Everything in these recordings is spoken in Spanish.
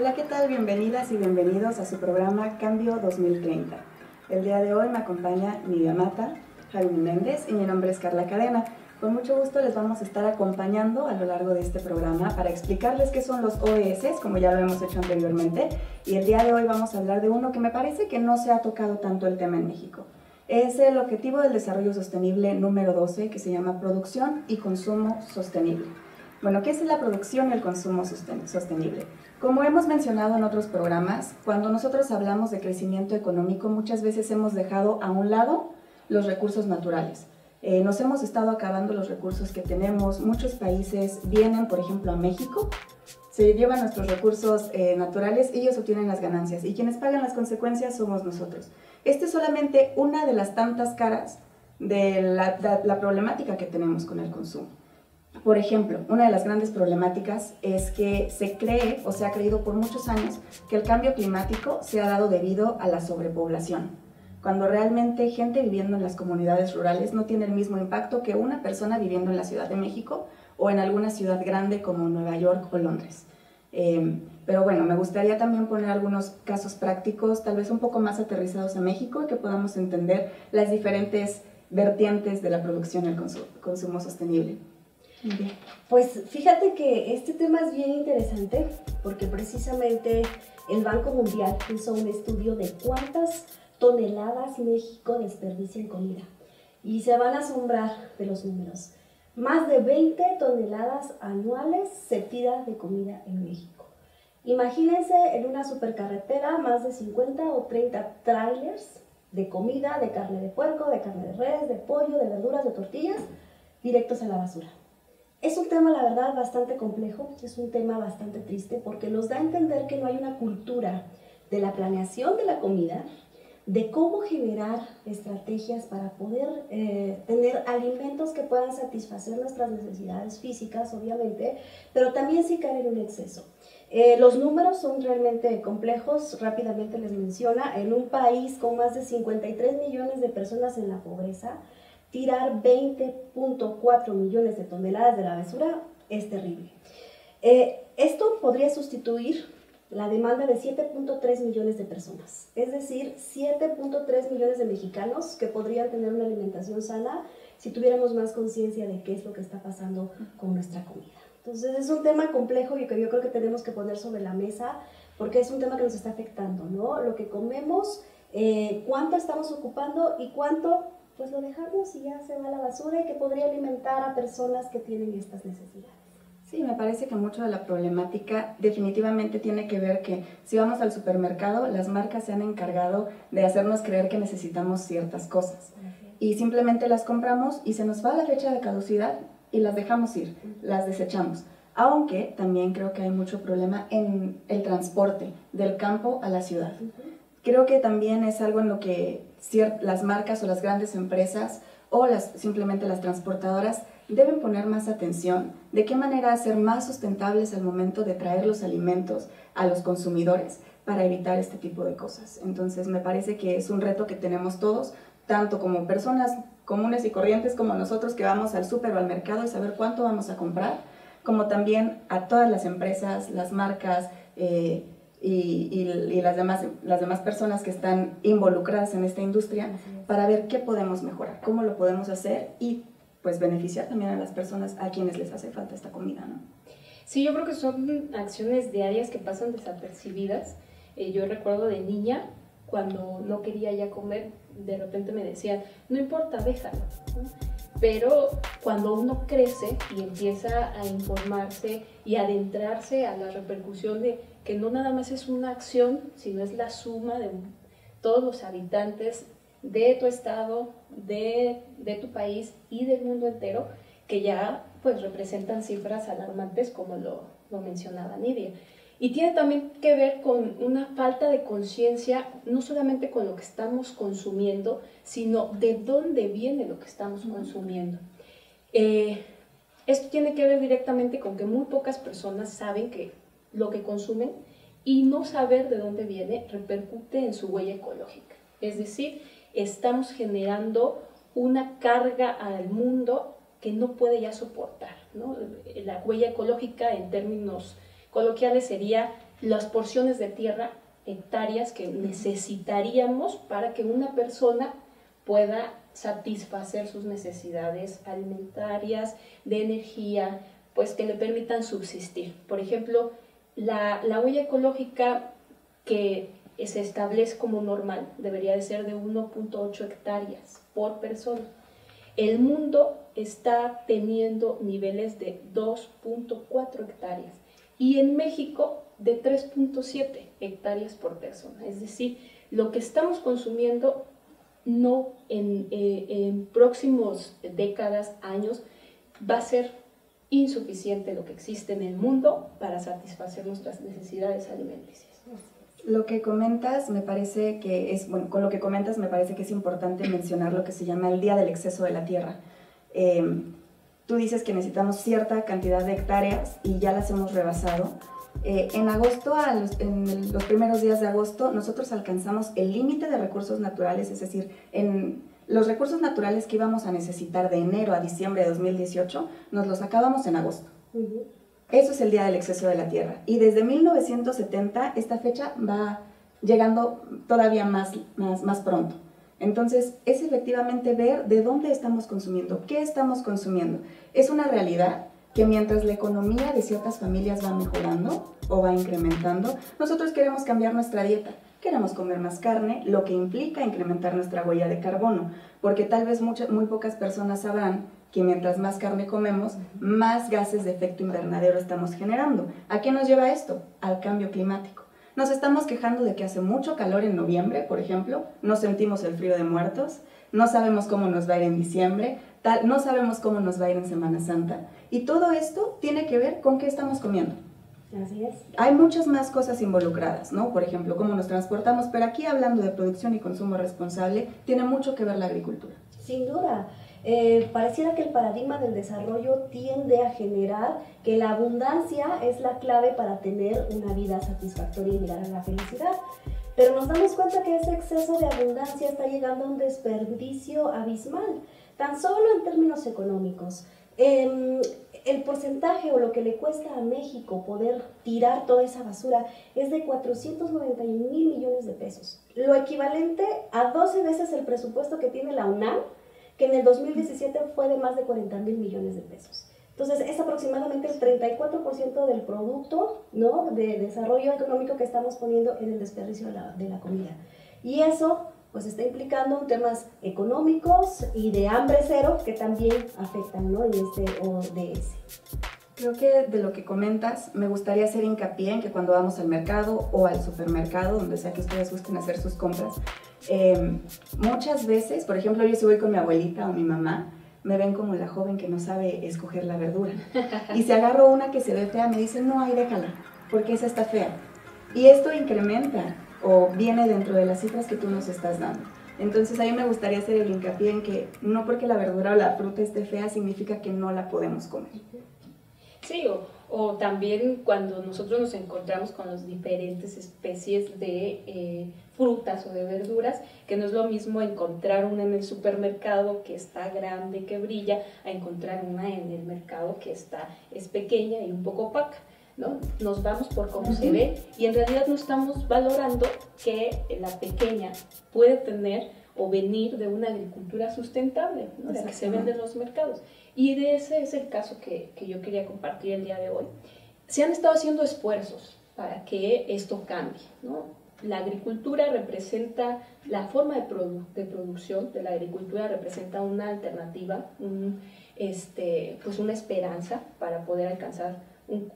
Hola, ¿qué tal? Bienvenidas y bienvenidos a su programa Cambio 2030. El día de hoy me acompaña Nidia Mata, Jaime Méndez y mi nombre es Carla Cadena. Con mucho gusto les vamos a estar acompañando a lo largo de este programa para explicarles qué son los ODS, como ya lo hemos hecho anteriormente, y el día de hoy vamos a hablar de uno que me parece que no se ha tocado tanto el tema en México. Es el Objetivo del Desarrollo Sostenible número 12, que se llama Producción y Consumo Sostenible. Bueno, ¿qué es la producción y el consumo sostenible? Como hemos mencionado en otros programas, cuando nosotros hablamos de crecimiento económico, muchas veces hemos dejado a un lado los recursos naturales. Nos hemos estado acabando los recursos que tenemos. Muchos países vienen, por ejemplo, a México, se llevan nuestros recursos naturales y ellos obtienen las ganancias. Y quienes pagan las consecuencias somos nosotros. Esta es solamente una de las tantas caras de la problemática que tenemos con el consumo. Por ejemplo, una de las grandes problemáticas es que se cree o se ha creído por muchos años que el cambio climático se ha dado debido a la sobrepoblación, cuando realmente gente viviendo en las comunidades rurales no tiene el mismo impacto que una persona viviendo en la Ciudad de México o en alguna ciudad grande como Nueva York o Londres. Pero bueno, me gustaría también poner algunos casos prácticos, tal vez un poco más aterrizados a México, y que podamos entender las diferentes vertientes de la producción y el consumo sostenible. Bien. Pues fíjate que este tema es bien interesante porque precisamente el Banco Mundial hizo un estudio de cuántas toneladas México desperdicia en comida y se van a asombrar de los números. Más de 20 toneladas anuales se tira de comida en México. Imagínense en una supercarretera más de 50 o 30 trailers de comida, de carne de puerco, de carne de res, de pollo, de verduras, de tortillas, directos a la basura. Es un tema, la verdad, bastante complejo, es un tema bastante triste porque nos da a entender que no hay una cultura de la planeación de la comida, de cómo generar estrategias para poder tener alimentos que puedan satisfacer nuestras necesidades físicas, obviamente, pero también sin caer en un exceso. Los números son realmente complejos, rápidamente les menciona, en un país con más de 53 millones de personas en la pobreza, tirar 20.4 millones de toneladas de la basura es terrible. Esto podría sustituir la demanda de 7.3 millones de personas, es decir, 7.3 millones de mexicanos que podrían tener una alimentación sana si tuviéramos más conciencia de qué es lo que está pasando con nuestra comida. Entonces es un tema complejo y que yo creo que tenemos que poner sobre la mesa porque es un tema que nos está afectando, ¿no? Lo que comemos, cuánto estamos ocupando y cuánto pues lo dejamos y ya se va a la basura y que podría alimentar a personas que tienen estas necesidades. Sí, me parece que mucho de la problemática definitivamente tiene que ver que si vamos al supermercado, las marcas se han encargado de hacernos creer que necesitamos ciertas cosas. Y simplemente las compramos y se nos va la fecha de caducidad y las dejamos ir, las desechamos. Aunque también creo que hay mucho problema en el transporte del campo a la ciudad. Creo que también es algo en lo que las marcas o las grandes empresas o simplemente las transportadoras deben poner más atención de qué manera hacer más sustentables al momento de traer los alimentos a los consumidores para evitar este tipo de cosas. Entonces me parece que es un reto que tenemos todos, tanto como personas comunes y corrientes como nosotros que vamos al súper o al mercado y saber cuánto vamos a comprar, como también a todas las empresas, las marcas, y las demás personas que están involucradas en esta industria para ver qué podemos mejorar, cómo lo podemos hacer y pues beneficiar también a las personas a quienes les hace falta esta comida, ¿no? Sí, yo creo que son acciones diarias que pasan desapercibidas. Yo recuerdo de niña, cuando no quería ya comer, de repente me decían, no importa, déjalo, ¿no? Pero cuando uno crece y empieza a informarse y adentrarse a la repercusión de que no nada más es una acción, sino es la suma de todos los habitantes de tu estado, de tu país y del mundo entero, que ya pues representan cifras alarmantes como lo mencionaba Nidia. Y tiene también que ver con una falta de conciencia, no solamente con lo que estamos consumiendo, sino de dónde viene lo que estamos consumiendo. Esto tiene que ver directamente con que muy pocas personas saben que lo que consumen, y no saber de dónde viene repercute en su huella ecológica. Es decir, estamos generando una carga al mundo que no puede ya soportar, ¿no? La huella ecológica en términos coloquiales sería las porciones de tierra, hectáreas que necesitaríamos para que una persona pueda satisfacer sus necesidades alimentarias, de energía, pues que le permitan subsistir. Por ejemplo, la huella ecológica que se establece como normal debería de ser de 1.8 hectáreas por persona. El mundo está teniendo niveles de 2.4 hectáreas y en México de 3.7 hectáreas por persona. Es decir, lo que estamos consumiendo no en próximos décadas, años, va a ser insuficiente lo que existe en el mundo para satisfacer nuestras necesidades alimenticias. Lo que comentas me parece que es, bueno, con lo que comentas me parece que es importante mencionar lo que se llama el Día del Exceso de la Tierra. Tú dices que necesitamos cierta cantidad de hectáreas y ya las hemos rebasado. En agosto, en los primeros días de agosto, nosotros alcanzamos el límite de recursos naturales, es decir, en los recursos naturales que íbamos a necesitar de enero a diciembre de 2018, nos los acabamos en agosto. Eso es el Día del Exceso de la Tierra. Y desde 1970 esta fecha va llegando todavía más pronto. Entonces, es efectivamente ver de dónde estamos consumiendo, qué estamos consumiendo. Es una realidad que mientras la economía de ciertas familias va mejorando o va incrementando, nosotros queremos cambiar nuestra dieta. Queremos comer más carne, lo que implica incrementar nuestra huella de carbono, porque tal vez muy pocas personas sabrán que mientras más carne comemos, más gases de efecto invernadero estamos generando. ¿A qué nos lleva esto? Al cambio climático. Nos estamos quejando de que hace mucho calor en noviembre, por ejemplo, no sentimos el frío de muertos, no sabemos cómo nos va a ir en diciembre, no sabemos cómo nos va a ir en Semana Santa. Y todo esto tiene que ver con qué estamos comiendo. Así es. Hay muchas más cosas involucradas, ¿no? Por ejemplo, cómo nos transportamos, pero aquí hablando de producción y consumo responsable, tiene mucho que ver la agricultura. Sin duda. Pareciera que el paradigma del desarrollo tiende a generar que la abundancia es la clave para tener una vida satisfactoria y llegar a la felicidad. Pero nos damos cuenta que ese exceso de abundancia está llegando a un desperdicio abismal, tan solo en términos económicos. El porcentaje o lo que le cuesta a México poder tirar toda esa basura es de 491 mil millones de pesos, lo equivalente a 12 veces el presupuesto que tiene la UNAM, que en el 2017 fue de más de 40 mil millones de pesos. Entonces, es aproximadamente el 34% del producto, ¿no?, de desarrollo económico que estamos poniendo en el desperdicio de la comida. Y eso pues está implicando temas económicos y de hambre cero que también afectan, ¿no?, en este ODS. Creo que de lo que comentas, me gustaría hacer hincapié en que cuando vamos al mercado o al supermercado, donde sea que ustedes gusten hacer sus compras, muchas veces, por ejemplo, yo si voy con mi abuelita o mi mamá, me ven como la joven que no sabe escoger la verdura. Y si agarro una que se ve fea, me dicen, no, ahí déjala, porque esa está fea. Y esto incrementa o viene dentro de las cifras que tú nos estás dando. Entonces, a mí me gustaría hacer el hincapié en que no porque la verdura o la fruta esté fea significa que no la podemos comer. Sí, o también cuando nosotros nos encontramos con las diferentes especies de frutas o de verduras, que no es lo mismo encontrar una en el supermercado que está grande, que brilla, a encontrar una en el mercado que es pequeña y un poco opaca, ¿no? Nos vamos por cómo se ve y en realidad no estamos valorando que la pequeña puede tener o venir de una agricultura sustentable, ¿no?, de la que se vende en los mercados. Y de ese es el caso que yo quería compartir el día de hoy. Se han estado haciendo esfuerzos para que esto cambie, ¿no? La agricultura representa, la forma de producción de la agricultura representa una alternativa, pues una esperanza para poder alcanzar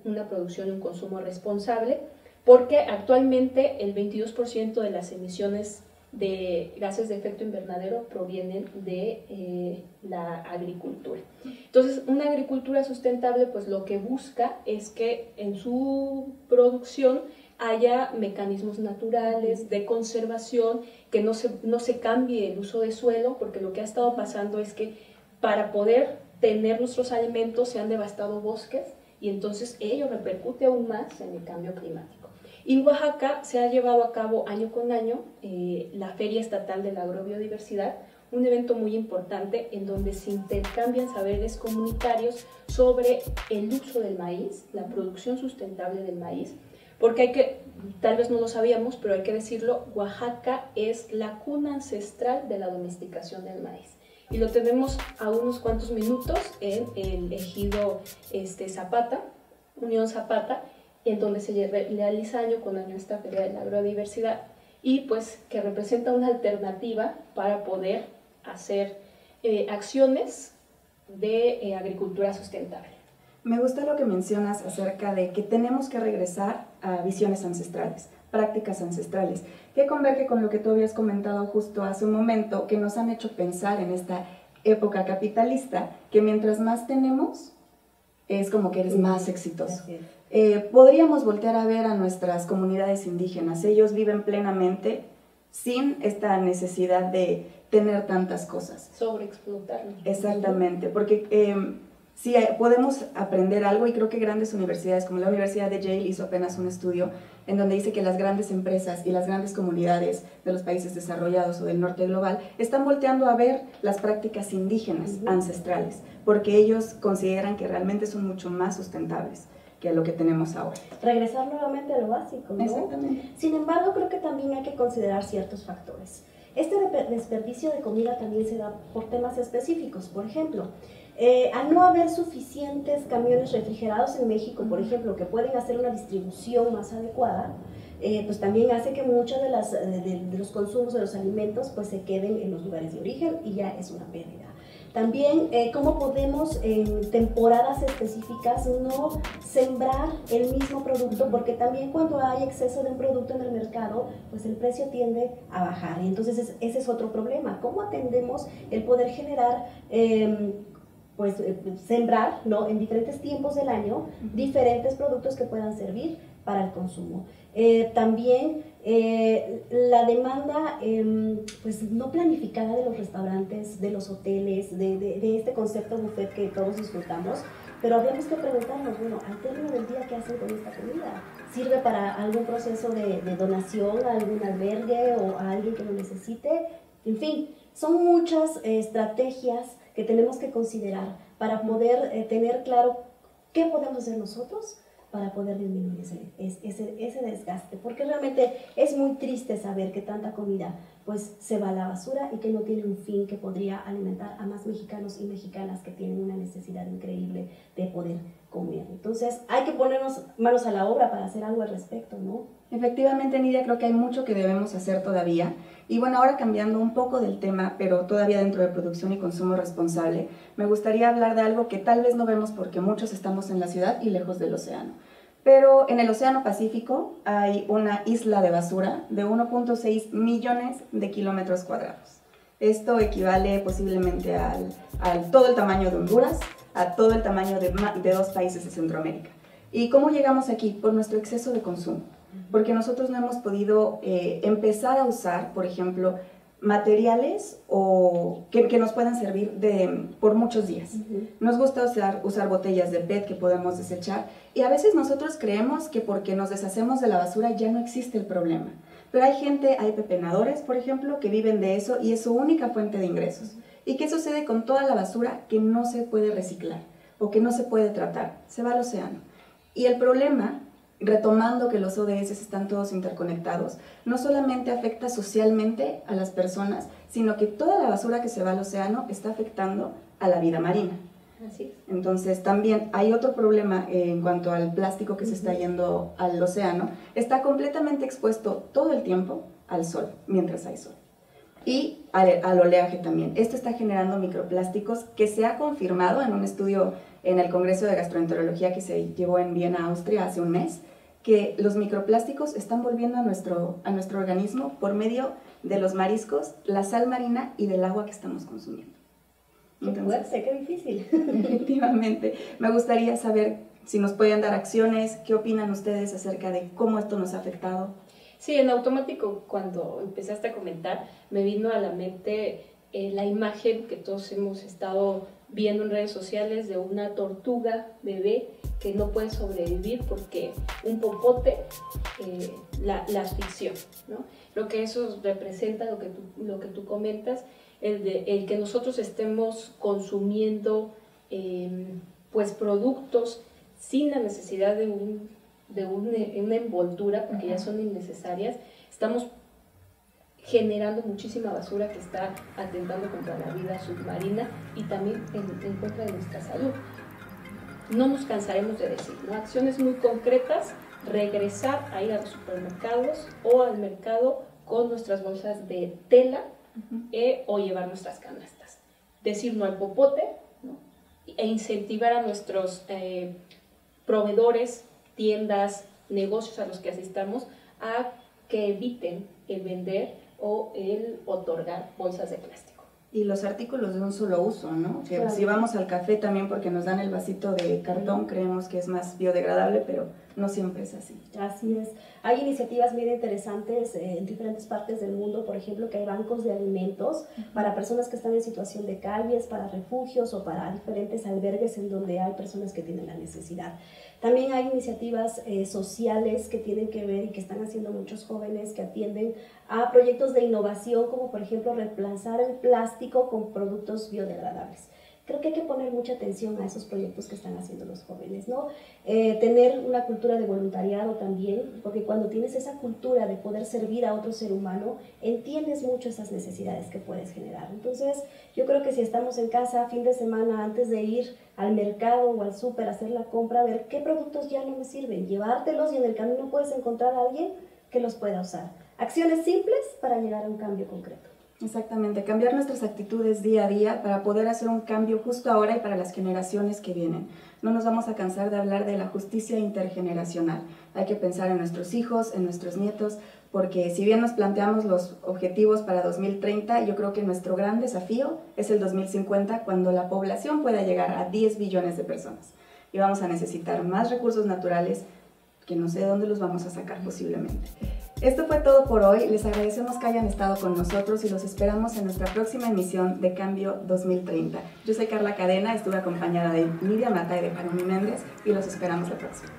una producción y un consumo responsable, porque actualmente el 22% de las emisiones de gases de efecto invernadero provienen de la agricultura. Entonces, una agricultura sustentable, pues lo que busca es que en su producción haya mecanismos naturales de conservación, que no se cambie el uso de suelo, porque lo que ha estado pasando es que para poder tener nuestros alimentos se han devastado bosques y entonces ello repercute aún más en el cambio climático. En Oaxaca se ha llevado a cabo año con año la Feria Estatal de la Agrobiodiversidad, un evento muy importante en donde se intercambian saberes comunitarios sobre el uso del maíz, la producción sustentable del maíz, porque tal vez no lo sabíamos, pero hay que decirlo, Oaxaca es la cuna ancestral de la domesticación del maíz. Y lo tenemos a unos cuantos minutos en el ejido Zapata, Unión Zapata, en donde se realiza año con año esta Feria de la Agrodiversidad, y pues que representa una alternativa para poder hacer acciones de agricultura sustentable. Me gusta lo que mencionas acerca de que tenemos que regresar a visiones ancestrales, prácticas ancestrales, que converge con lo que tú habías comentado justo hace un momento, que nos han hecho pensar en esta época capitalista, que mientras más tenemos, es como que eres más exitoso. Podríamos voltear a ver a nuestras comunidades indígenas, ellos viven plenamente sin esta necesidad de tener tantas cosas. Sobreexplotarlo. Exactamente, porque sí podemos aprender algo, y creo que grandes universidades como la Universidad de Yale hizo apenas un estudio en donde dice que las grandes empresas y las grandes comunidades de los países desarrollados o del norte global están volteando a ver las prácticas indígenas ancestrales, porque ellos consideran que realmente son mucho más sustentables que lo que tenemos ahora. Regresar nuevamente a lo básico, ¿no? Exactamente. Sin embargo, creo que también hay que considerar ciertos factores. Este desperdicio de comida también se da por temas específicos. Por ejemplo, al no haber suficientes camiones refrigerados en México, por ejemplo, que pueden hacer una distribución más adecuada, pues también hace que muchos de los consumos de los alimentos pues se queden en los lugares de origen, y ya es una pérdida. También cómo podemos en temporadas específicas no sembrar el mismo producto, porque también cuando hay exceso de un producto en el mercado, pues el precio tiende a bajar. Y entonces ese es otro problema. ¿Cómo atendemos el poder generar, sembrar, ¿no?, en diferentes tiempos del año diferentes productos que puedan servir para el consumo? También la demanda pues no planificada de los restaurantes, de los hoteles, de este concepto buffet que todos disfrutamos, pero habríamos que preguntarnos, bueno, al término del día, ¿qué hacen con esta comida? ¿Sirve para algún proceso de donación a algún albergue o a alguien que lo necesite? En fin, son muchas estrategias que tenemos que considerar para poder tener claro qué podemos hacer nosotros para poder disminuir ese desgaste, porque realmente es muy triste saber que tanta comida pues se va a la basura y que no tiene un fin que podría alimentar a más mexicanos y mexicanas que tienen una necesidad increíble de poder comer. Entonces hay que ponernos manos a la obra para hacer algo al respecto, ¿no? Efectivamente, Nidia, creo que hay mucho que debemos hacer todavía. Y bueno, ahora cambiando un poco del tema, pero todavía dentro de producción y consumo responsable, me gustaría hablar de algo que tal vez no vemos porque muchos estamos en la ciudad y lejos del océano. Pero en el Océano Pacífico hay una isla de basura de 1.6 millones de kilómetros cuadrados. Esto equivale posiblemente al todo el tamaño de Honduras, a todo el tamaño de 2 países de Centroamérica. ¿Y cómo llegamos aquí? Por nuestro exceso de consumo. Porque nosotros no hemos podido empezar a usar, por ejemplo, materiales que nos puedan servir por muchos días. Nos gusta usar botellas de PET que podemos desechar, y a veces nosotros creemos que porque nos deshacemos de la basura ya no existe el problema. Pero hay pepenadores, por ejemplo, que viven de eso y es su única fuente de ingresos. ¿Y qué sucede con toda la basura que no se puede reciclar o que no se puede tratar? Se va al océano. Y el problema, retomando que los ODS están todos interconectados, no solamente afecta socialmente a las personas, sino que toda la basura que se va al océano está afectando a la vida marina. Así es. Entonces también hay otro problema en cuanto al plástico que se está yendo al océano. Está completamente expuesto todo el tiempo al sol, mientras hay sol. Y al oleaje también. Esto está generando microplásticos que se ha confirmado en un estudio en el Congreso de Gastroenterología que se llevó en Viena, Austria, hace un mes, que los microplásticos están volviendo a nuestro organismo por medio de los mariscos, la sal marina y del agua que estamos consumiendo. Entonces, qué difícil. Efectivamente. Me gustaría saber si nos pueden dar acciones, qué opinan ustedes acerca de cómo esto nos ha afectado. Sí, en automático, cuando empezaste a comentar, me vino a la mente la imagen que todos hemos estado viendo en redes sociales de una tortuga bebé que no puede sobrevivir porque un popote la asfixió, ¿no? Lo que eso representa, lo que tú comentas, el que nosotros estemos consumiendo pues productos sin la necesidad de de una envoltura, porque ya son innecesarias, estamos generando muchísima basura que está atentando contra la vida submarina y también en contra de nuestra salud. No nos cansaremos de decir, ¿no? Acciones muy concretas, regresar a ir a los supermercados o al mercado con nuestras bolsas de tela o llevar nuestras canastas. Decir no al popote, ¿no? E incentivar a nuestros proveedores, tiendas, negocios a los que asistamos a que eviten el vender o el otorgar bolsas de plástico. Y los artículos de un solo uso, ¿no? Que claro. Si vamos al café también porque nos dan el vasito de cartón, creemos que es más biodegradable, pero no siempre es así. Así es. Hay iniciativas bien interesantes en diferentes partes del mundo, por ejemplo, que hay bancos de alimentos para personas que están en situación de calles, para refugios o para diferentes albergues en donde hay personas que tienen la necesidad. También hay iniciativas sociales que tienen que ver y que están haciendo muchos jóvenes que atienden a proyectos de innovación, como por ejemplo reemplazar el plástico con productos biodegradables. Creo que hay que poner mucha atención a esos proyectos que están haciendo los jóvenes, ¿no? Tener una cultura de voluntariado también, porque cuando tienes esa cultura de poder servir a otro ser humano, entiendes mucho esas necesidades que puedes generar. Entonces, yo creo que si estamos en casa fin de semana, antes de ir al mercado o al súper a hacer la compra, ver qué productos ya no me sirven, llevártelos y en el camino puedes encontrar a alguien que los pueda usar. Acciones simples para llegar a un cambio concreto. Exactamente, cambiar nuestras actitudes día a día para poder hacer un cambio justo ahora y para las generaciones que vienen. No nos vamos a cansar de hablar de la justicia intergeneracional. Hay que pensar en nuestros hijos, en nuestros nietos, porque si bien nos planteamos los objetivos para 2030, yo creo que nuestro gran desafío es el 2050, cuando la población pueda llegar a 10 billones de personas. Y vamos a necesitar más recursos naturales, que no sé de dónde los vamos a sacar posiblemente. Esto fue todo por hoy. Les agradecemos que hayan estado con nosotros y los esperamos en nuestra próxima emisión de Cambio 2030. Yo soy Carla Cadena, estuve acompañada de Nidia Mata y de Jaime Méndez y los esperamos la próxima.